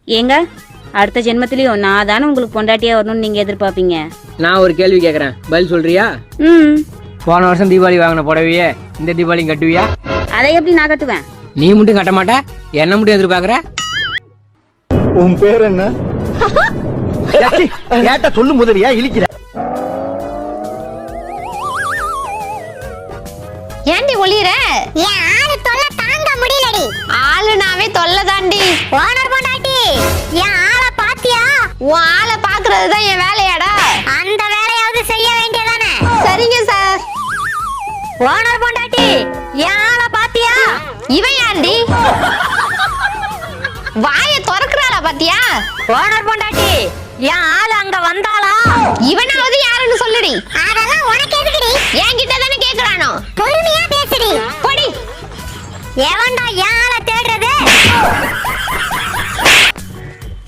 ஏங்க அடுத்த ஜென்மத்திலயும் நான் தானே உங்களுக்கு பொண்டாட்டியா வரணும்னு நீங்க எதிர்பார்ப்பீங்க. நான் ஒரு கேள்வி கேக்குறேன், பதில் சொல்றியா? போன வருஷம் தீபாவளி வாங்கின புடவையே இந்த தீபாவளி கட்டுவியா? அதை எப்படி நான் கட்டுவேன்? நீ மட்டும் கட்ட மாட்ட, என்ன மட்டும் எதிர்பார்க்கற? உன் பேர் என்ன? கேட்ட சொல்லு முதலியா இழிக்கிற. ஏண்டி ஒளியற? என் ஆளு தொல்லை தாங்க முடியலடி. ஆளுனாவே தொல்லை தாண்டி. ஓனர் பொண்டாட்டி, என் ஆளை பாத்தியா? உன் ஆளை பாக்குறது தான் என் வேலையாடா. அந்த வேலையாவது செய்ய வேண்டியதானே? சரிங்க சார். ஓனர் பொண்டாட்டி, என் ஆளை பாத்தியா? இவன் யாருடி? வாயை திறக்கறாளா பாத்தியா? ஓனர் பொண்டாட்டி, என் ஆளு அங்க வந்தாளா? இவனாவது யாருன்னு சொல்லுடி. அதெல்லாம் உனக்கு எதுக்குடி? என்கிட்ட தானே கேக்குறானோ. பொறுமையா பேசுடி. போடி. எவன்டா என் ஆளை தேடுறது?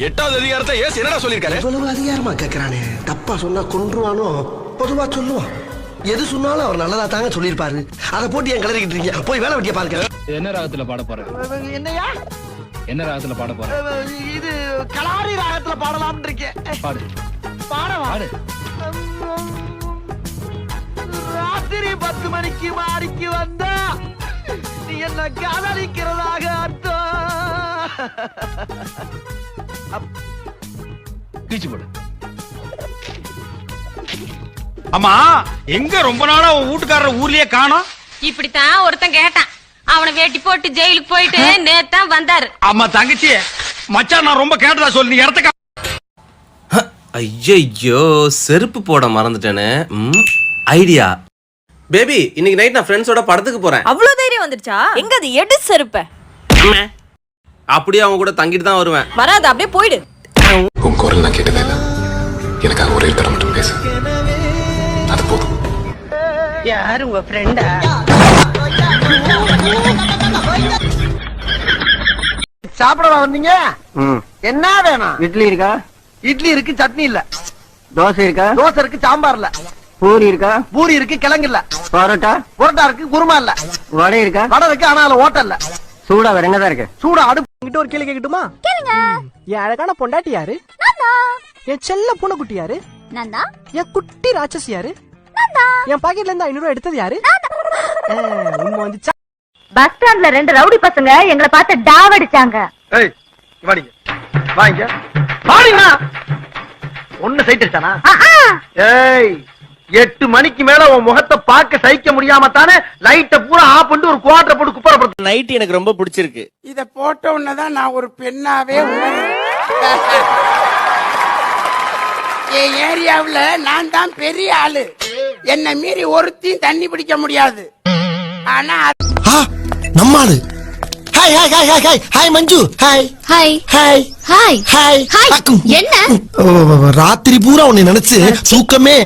8வது அதிகாரத்தை ஏஸ் என்னடா சொல்லிருக்காரு? இவ்வளவு அதிகாரமா கேக்குறானே, தப்பா சொன்னா கொன்றுவானோ? பொதுவா சொல்லுவான். எது சொன்னாலும் அவர் நல்லதா தாங்க சொல்லிருப்பாரு. அதை போட்டு என் கிளறிக்கிட்டு இருக்கீங்க. போய் வேலை வெட்டிய பாருங்க. என்ன ராகத்துல பாட போற? என்னையா? என்ன ராகத்துல பாட போற? இது கலாரி ராகத்துல பாடலாம்னு இருக்கேன். பாடு. பாடவா? பாடு. ராத்திரி 10 மணிக்கு மாடிக்கு வந்தா நீ என்ன காதலிக்கிறதாக அர்த்தம். கீச்சு போடு. அம்மா, எங்க ரொம்ப நாளா உன் வீட்டுக்காரர் ஊர்லயே காணோம்? இப்படித்தான் ஒருத்தன் கேட்டான். அவனை வேட்டி போட்டு ஜெயிலுக்கு போயிட்டு நேத்தான் வந்தாரு. அம்மா தங்கச்சி, மச்சான் நான் ரொம்ப கேட்டதா சொல்லி நீ இடத்த ஐயோ செருப்பு போட மறந்துட்டேனே. ஐடியா. பேபி, இன்னைக்கு நைட் நான் ஃப்ரெண்ட்ஸோட படத்துக்கு போறேன். அவ்வளவு தைரியம் வந்துருச்சா? எங்க அது எடு செருப்ப. அப்படியே அவங்க கூட தங்கிட்டு தான் வருவேன். வராது, அப்படியே போயிடு. உன் குரல் நான் கேட்டதே இல்லை. எனக்காக ஒரே தடவை மட்டும் பேசு, அது போதும். யாரு உங்க ஃப்ரெண்டா? சாப்பிடவா வந்தீங்க? என்ன வேணும்? இட்லி இருக்கா? இட்லி இருக்கு, சட்னி இல்ல. தோசை இருக்கா? தோசை இருக்கு, சாம்பார் இல்ல. பூரி இருக்கா? பூரி இருக்கு, கிழங்கு இல்ல. பரோட்டா? புரோட்டா இருக்கு, குருமா இல்ல. வடை இருக்கா? வடை இருக்கு, ஆனா அதுல ஓட்டை இல்ல. சூடா வேற என்னதான் இருக்கு? சூடா அடுப்பு. ஒரு கேள்வி கேட்கட்டுமா? கேளுங்க. என் அழகான பொண்டாட்டி யாரு? என் செல்ல பூனைக்குட்டி யாரு? என் குட்டி ராட்சசி யாரு? என் பாக்கெட்ல இருந்து 500 ரூபாய் எடுத்தது யாரு? உண்மை வந்துச்சா? பஸ் ஸ்டாண்ட்ல 2 ரவுடி பசங்க எங்களை பார்த்து டாவடிச்சாங்க. ஏய், வாடிங்க. வாங்க. வாடிங்க. ஒண்ணு சைட்டுச்சானா? ஏய், 8 மணிக்கு மேல உன் முகத்தை பார்க்க சகிக்க முடியாம தானே லைட்ட பூரா ஆஃப் பண்ணிட்டு ஒரு குவார்டர் போட்டு குப்பற. நைட் எனக்கு ரொம்ப பிடிச்சிருக்கு. இத போட்ட உடனேதான் நான் ஒரு பெண்ணாவே என் ஏரியாவுல நான் தான் பெரிய ஆளு. என்ன மீறி ஒருத்தையும் தண்ணி பிடிக்க முடியாது. ஆனா நம்மாளு. Hi hi hi hi hi hi Manju. Hi hi hi hi hi hi. என்ன ராத்திரி பூரா உன்னை நினைச்சு தூக்கமே